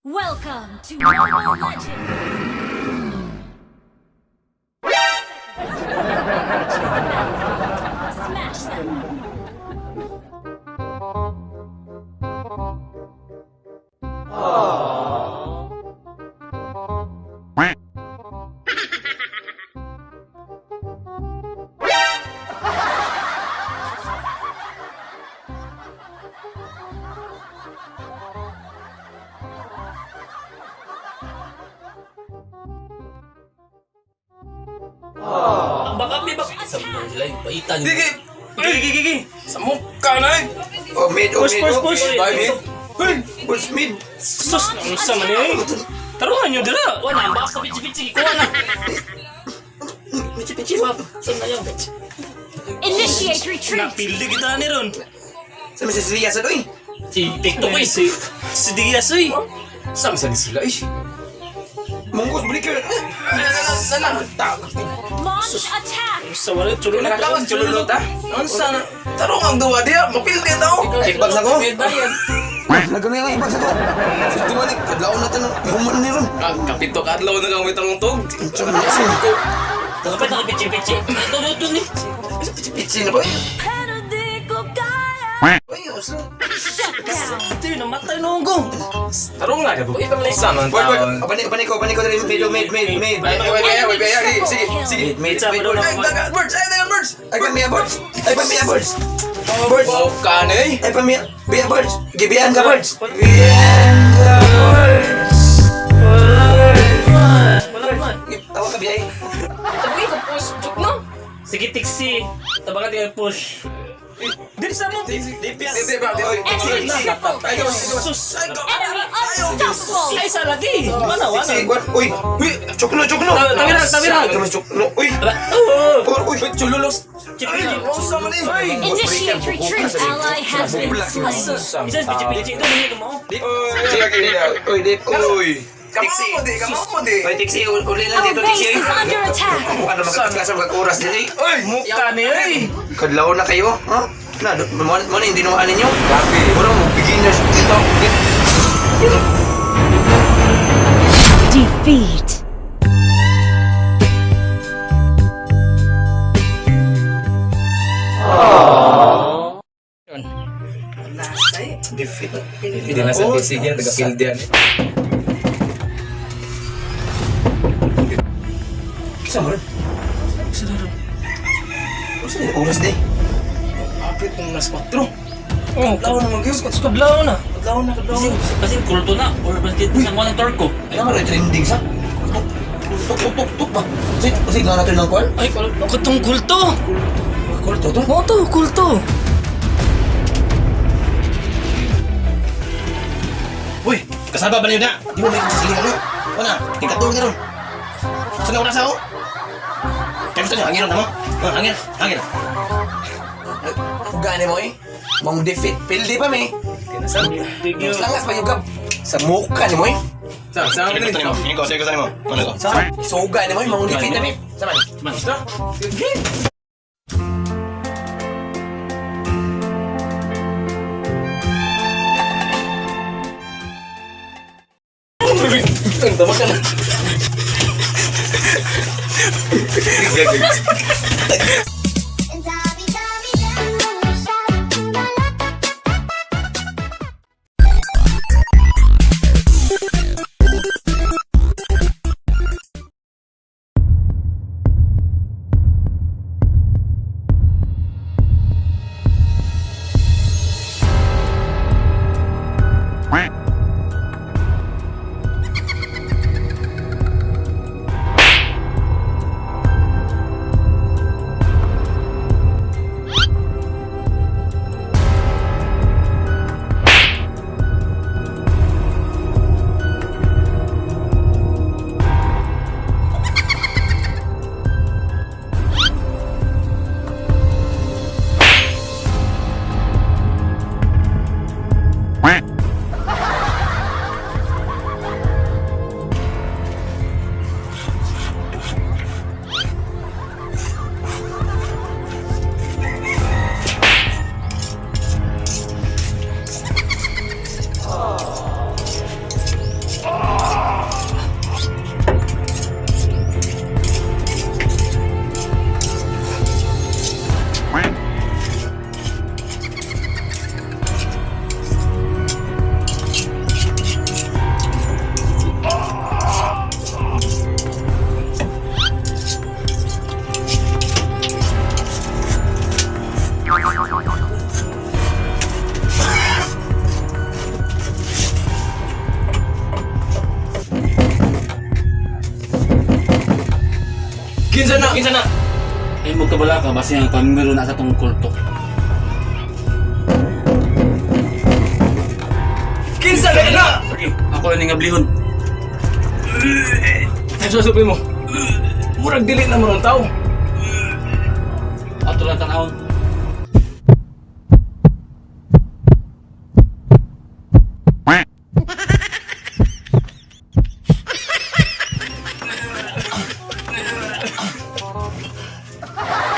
Welcome to Mobile Legends! Smash them! Baka may bak... Sa mga sila yung paitan. Gigi! Sa mukha na eh! Oh, mid, oh, Push, mid, push, oh. push. Bye, mid. Hey, push mid. Sus! Ang sama niya eh! Taruhan nyo dala! Wala, baka sa pichi-pichi. Kuha na! Pichi-pichi ba? Saan na yung pichi? Initiate retreat! Napildi kita ni Ron. Saan si Sriya sa to eh? Si TikTok eh, si Diaz eh. Saan sila eh? Mungkos breaker. Launch attack! Sa wala, chululot. Nakakawas chululot ha? Ang sana. Tarong ang duwa diya, mapildi tao. Ibags ako. Nagano yung ibags ako. Sa dumalik, kadlaon natin ng human ni Ron. Kapito kadlaw na kang mitang tog. Kapit ako pichi-pichi. Ito ni. Pichi na ba eh? Pero di ko kaya! Ay, oso. Ito yun, namatay nung ko. Tarong nga, diba? Ibang laysa man tao. Abanay ko na rin. Mid. Sige. Mid. Ay, birds! Ay, pamiya, birds! Birds! Oh, kanay! Ay, pamiya, birds! Gibihan ka, birds! Tawag ka, biyay. Tabi ko push. Chuk no. Sige, tiksi. Tabakan tayo push. Dili sa mo. Sus. Enemy unstoppable! Ay, sa lagi. Manawa na. Uy! Chukno! Tabira. Chukno! Uy! Uy! Chululos! Initiate retreat! Ally has been slain! Isa pichi-pichi. Ito niya mo. Uy! Kamu mo di! Uy, Tiksi! Uli lang Our dito, base Tiksi! is under attack! Ano magkakasan mag-oras din eh? Uy! Mukha niya eh. Kadlaw na kayo, ha? Mo na hindi naman ninyo? Grabe! Mura mo, beginners dito! Defeat! Defeat. Hindi na sa kisig yan, taga-field yan. Isa mo rin? Saan yung oras di? Apit ng nas 4. Kadlaw na mag-iwas. Kadlaw na. Kasi kulto na. Or bakit sa mga ng torko. Ay naman rin trending sa? Tuk ba? Kasi nga natin ng kwan? Ay, katong kulto. Kulto to? Oo to, kulto. Uy! Kasaba ba niyo na? Di mo may kasasilihan no? Wala, tingkatulog na ron. Saan na oras ako? Kaya gusto niyo, hangin ron mo? Hangin. Gani mo eh? Mong defeat, pildi pa may. Tigil. Langas pa yung gab. Sa mukha ni mo eh. Saan gusto niyo? Tingin ko, saan mo? Ano ko? Suga ni mo eh, mong defeat na may. Sama ni. Basta. Tama ka na. Kinsa na, kinsa na. Ay mo kabala ka basi ang pamimiro na sa tong kulto. Kinsa na na. Okay, ako lang ning ablihon. Ay susupi mo. Murag dili na mo ng tao. Ato lang tanawon.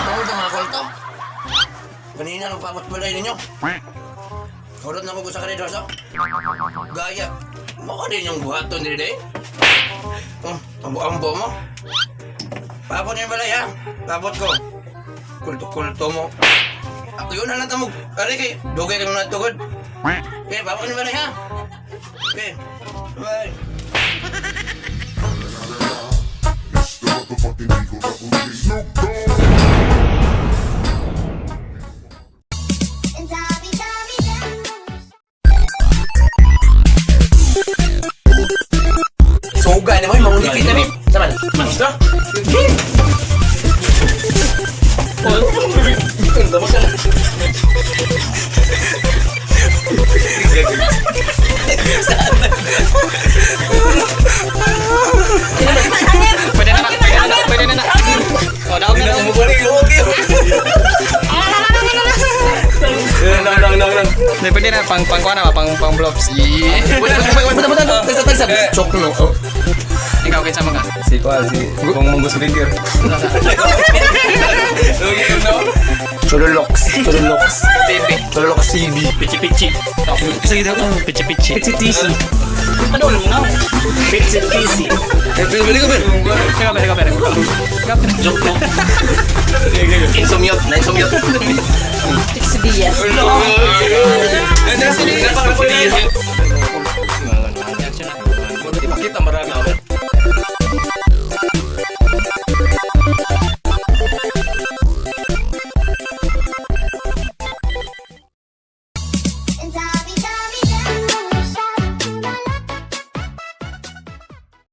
Ano ito mga kulto? Kanina nung pamat-balay ninyo. Hurot na ko sa kanidor sa. Gaya. Maka din yung buhaton din eh. Ambo-ambo mo. Papot niyo yung balay ha. Papot ko. Kulto-kulto mo. Ako yun na lang tamog. Ari kay, dugay ka muna tugod. Okay, papot niyo yung balay ha. Okay. Bye. Sugay na mo yung mangulipit na bib. Saman. Basta. Ganda mo ka. Pwede na, pwede na, pwede na. Oh, daog na. Pwede na, pang kuha na, pang vlogs. Chok no. Ikaw kinsa mga? Si Kuan, si Bong Monggo Speaker. Chulolox. TV. Chulolox TV. Pichi-pichi. Isa kita ko. Pichi-pichi. Pichi-tisi. Ano ulo mo nga? Pichi-tisi. Bili ko, Ben. Ikaw pera. Joke mo. Insomyot. Na-insomyot. It's BS. Napaka-police.